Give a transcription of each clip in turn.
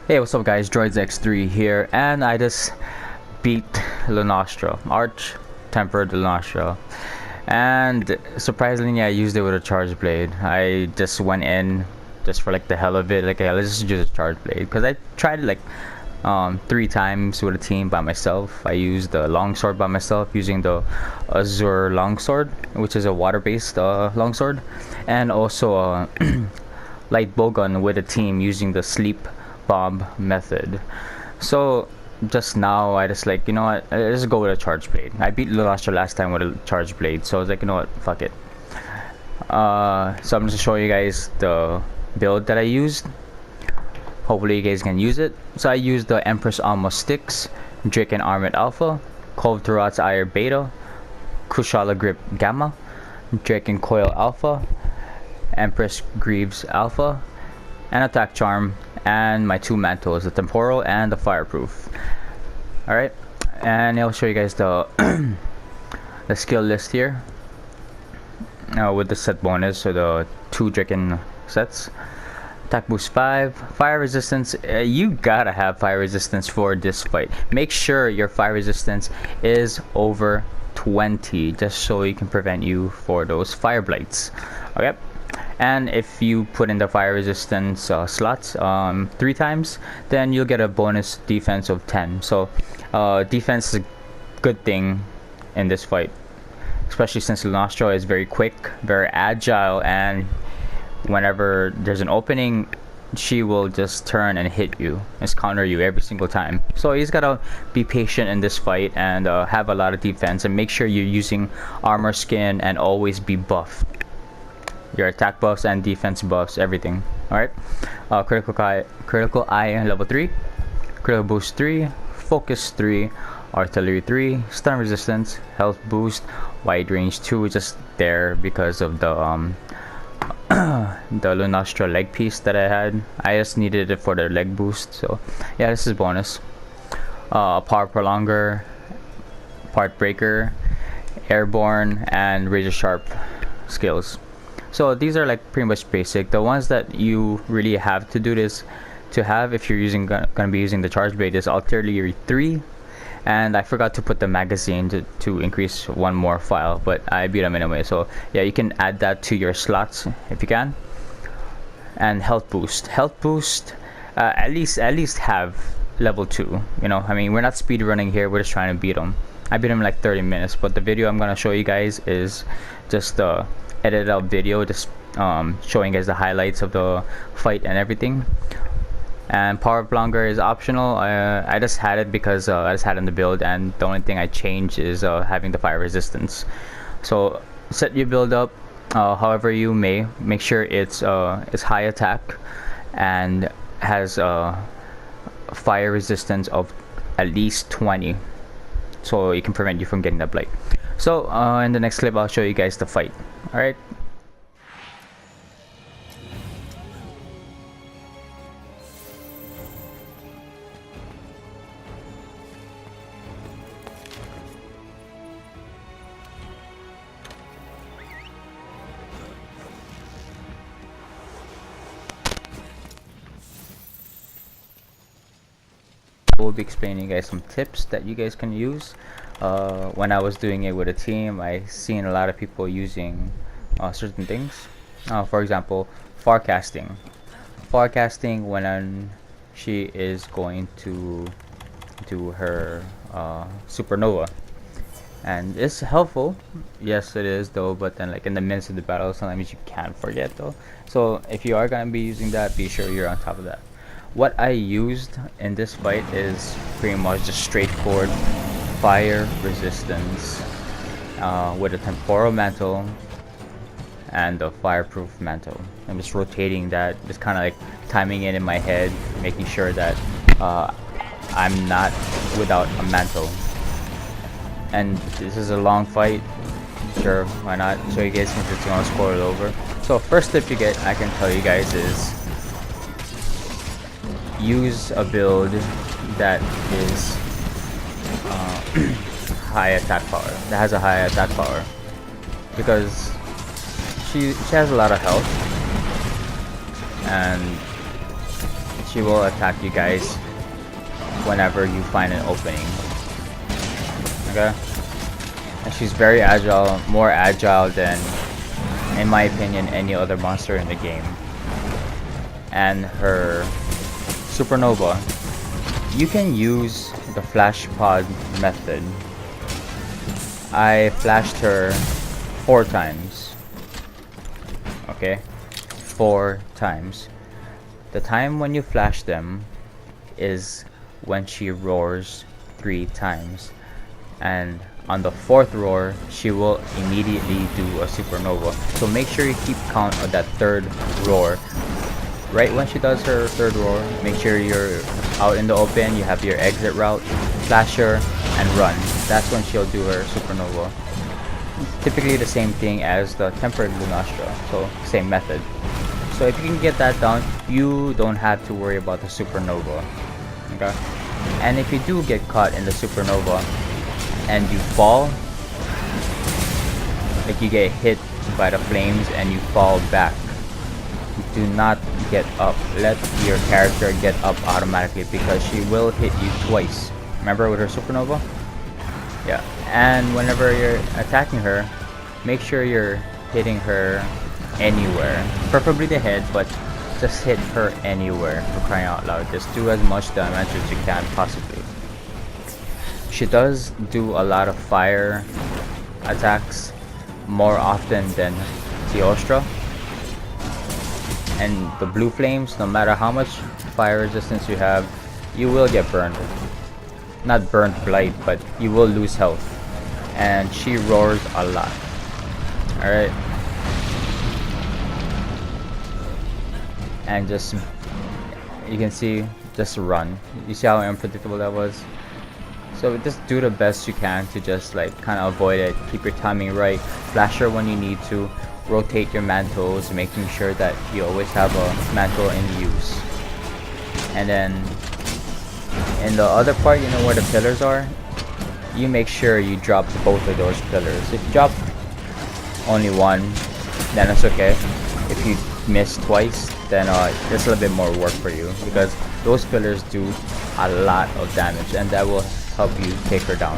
Hey, what's up guys, Droids X3 here, and I just beat Lunastra, Arch Tempered Lunastra. And surprisingly, I used it with a charge blade. I just went in just for like the hell of it, like yeah, let's just use a charge blade. Because I tried it like 3 times with a team by myself. I used the longsword by myself using the Azure longsword, which is a water-based longsword, and also a light bowgun with a team using the sleep bomb method. So just now I just like, you know what, let's go with a charge blade. I beat Lunastra last time with a charge blade, so I was like, you know what, fuck it. So I'm just showing you guys the build that I used. Hopefully you guys can use it. So I used the Empress Alma Sticks, Drake and Armored Alpha, Cove Turret's Ire Beta, Kushala Grip Gamma, Drake and Coil Alpha, Empress Greaves Alpha, and Attack Charm, and my 2 mantles, the Temporal and the Fireproof. Alright, and I'll show you guys the the skill list here with the set bonus, so the 2 Draken sets. Attack boost 5, fire resistance. You gotta have fire resistance for this fight. Make sure your fire resistance is over 20, just so it can prevent you for those fire blights. Okay, and if you put in the fire resistance slots 3 times, then you'll get a bonus defense of 10. So defense is a good thing in this fight, especially since Lunastra is very quick, very agile, and whenever there's an opening, she will just turn and hit you, just counter you every single time. So you just gotta be patient in this fight and have a lot of defense, and make sure you're using armor skin and always be buffed. Your attack buffs and defense buffs, everything. Alright, critical eye level 3, critical boost 3, focus 3, artillery 3, stun resistance, health boost, wide range 2, just there because of the the Lunastra leg piece that I had. I just needed it for the leg boost, so yeah, this is bonus. Power prolonger, part breaker, airborne, and razor sharp skills. So these are like pretty much basic. The ones that you really have to do this to have if you're gonna be using the charge blade is artillery 3, and I forgot to put the magazine to increase 1 more file, but I beat them anyway. So yeah, you can add that to your slots if you can. And health boost, at least have level 2. You know, I mean, we're not speed running here, we're just trying to beat them. I beat him in like 30 minutes, but the video I'm gonna show you guys is just the edited out video, just showing you guys the highlights of the fight and everything. And power prolonger is optional. I just had it because I just had it in the build, and the only thing I changed is having the fire resistance. So set your build up however you may. Make sure it's high attack and has fire resistance of at least 20, so it can prevent you from getting that blight. So in the next clip I'll show you guys the fight. Alright. We'll be explaining you guys some tips that you guys can use. When I was doing it with a team, I seen a lot of people using certain things. For example, forecasting when she is going to do her supernova, and it's helpful. Yes, it is though, but then like in the midst of the battle, sometimes you can't forget though. So if you are gonna be using that, be sure you're on top of that. What I used in this fight is pretty much just straightforward fire resistance with a temporal mantle and the fireproof mantle. I'm just rotating that, just kind of like timing it in my head, making sure that I'm not without a mantle. And this is a long fight, sure, why not? So you guys can just gonna scroll it over. So first tip I can tell you guys is use a build that is high attack power, that has a high attack power, because she has a lot of health, and she will attack you guys whenever you find an opening. Okay? And she's very agile, more agile than, in my opinion, any other monster in the game. And her Supernova, you can use the flash pod method. I flashed her 4 times. Okay? 4 times. The time when you flash them is when she roars 3 times. And on the 4th roar, she will immediately do a Supernova. So make sure you keep count of that 3rd roar. Right when she does her 3rd roar, make sure you're out in the open, you have your exit route, flash her, and run. That's when she'll do her Supernova. Typically the same thing as the Tempered Lunastra, so same method. So if you can get that down, you don't have to worry about the Supernova. Okay? And if you do get caught in the Supernova and you fall, like you get hit by the flames and you fall back, do not get up. Let your character get up automatically because she will hit you twice. Remember with her Supernova? Yeah. And whenever you're attacking her, make sure you're hitting her anywhere. Preferably the head, but just hit her anywhere, for crying out loud. Just do as much damage as you can possibly. She does do a lot of fire attacks more often than Teostra. And the blue flames, no matter how much fire resistance you have, you will get burned. Not burnt blight, but you will lose health. And she roars a lot. Alright. And just, you can see, just run. You see how unpredictable that was? So just do the best you can to just like kind of avoid it. Keep your timing right. Flash her when you need to. Rotate your mantles, making sure that you always have a mantle in use. And then in the other part, you know where the pillars are? You make sure you drop both of those pillars. If you drop only one, then it's okay. If you miss twice, then it's a little bit more work for you because those pillars do a lot of damage and that will help you take her down.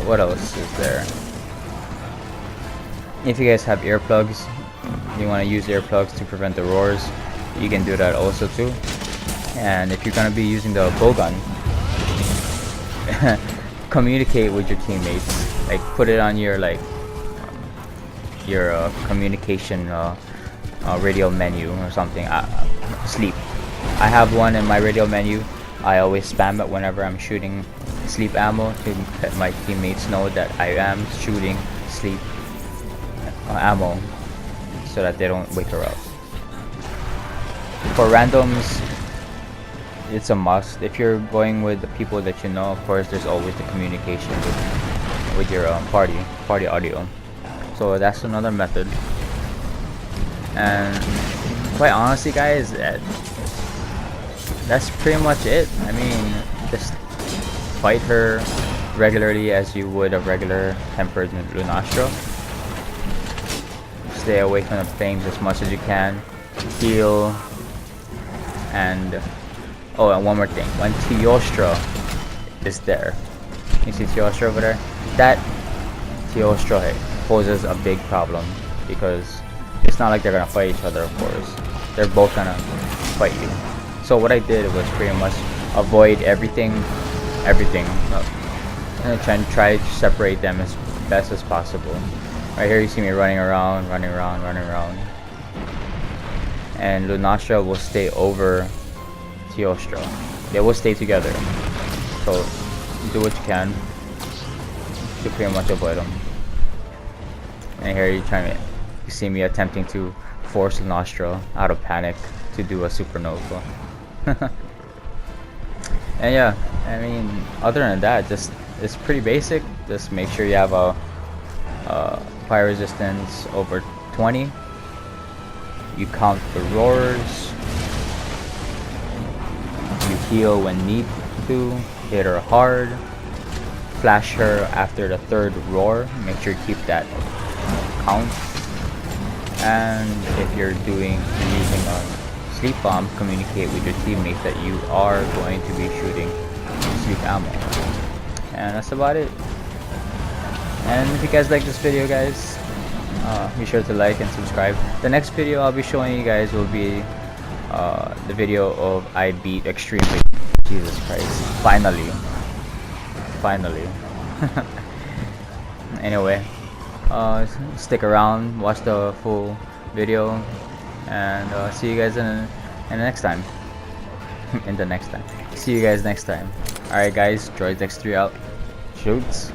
What else is there? If you guys have earplugs, you want to use earplugs to prevent the roars, you can do that also too. And if you're going to be using the bowgun, communicate with your teammates. Like put it on your your communication radio menu or something. Sleep. I have one in my radio menu. I always spam it whenever I'm shooting sleep ammo to let my teammates know that I am shooting sleep ammo so that they don't wake her up. For randoms, it's a must. If you're going with the people that you know, of course there's always the communication with your party audio. So that's another method. And quite honestly guys, that's pretty much it. I mean, just fight her regularly as you would a regular Tempered Lunastra. Stay away from the flames as much as you can. Heal. And oh, and one more thing. When Teostra is there, you see Teostra over there? That Teostra poses a big problem because it's not like they're gonna fight each other, of course. They're both gonna fight you. So what I did was pretty much avoid everything, and try to separate them as best as possible. Right here you see me running around. And Lunastra will stay over Teostra. They will stay together. So do what you can to pretty much avoid them. And here you see me attempting to force Lunastra out of panic to do a Supernova. And yeah, I mean, other than that, just it's pretty basic. Just make sure you have a fire resistance over 20. You count the roars. You heal when need to. Hit her hard. Flash her after the 3rd roar. Make sure you keep that count. And if you're using sleep bomb, communicate with your teammates that you are going to be shooting sleep ammo. And that's about it. And if you guys like this video, guys, be sure to like and subscribe. The next video I'll be showing you guys will be the video of I beat extremely. Jesus Christ, finally. Anyway, stick around, watch the full video, and see you guys in the next time. See you guys next time. Alright guys, Droids X3 out. Shoots.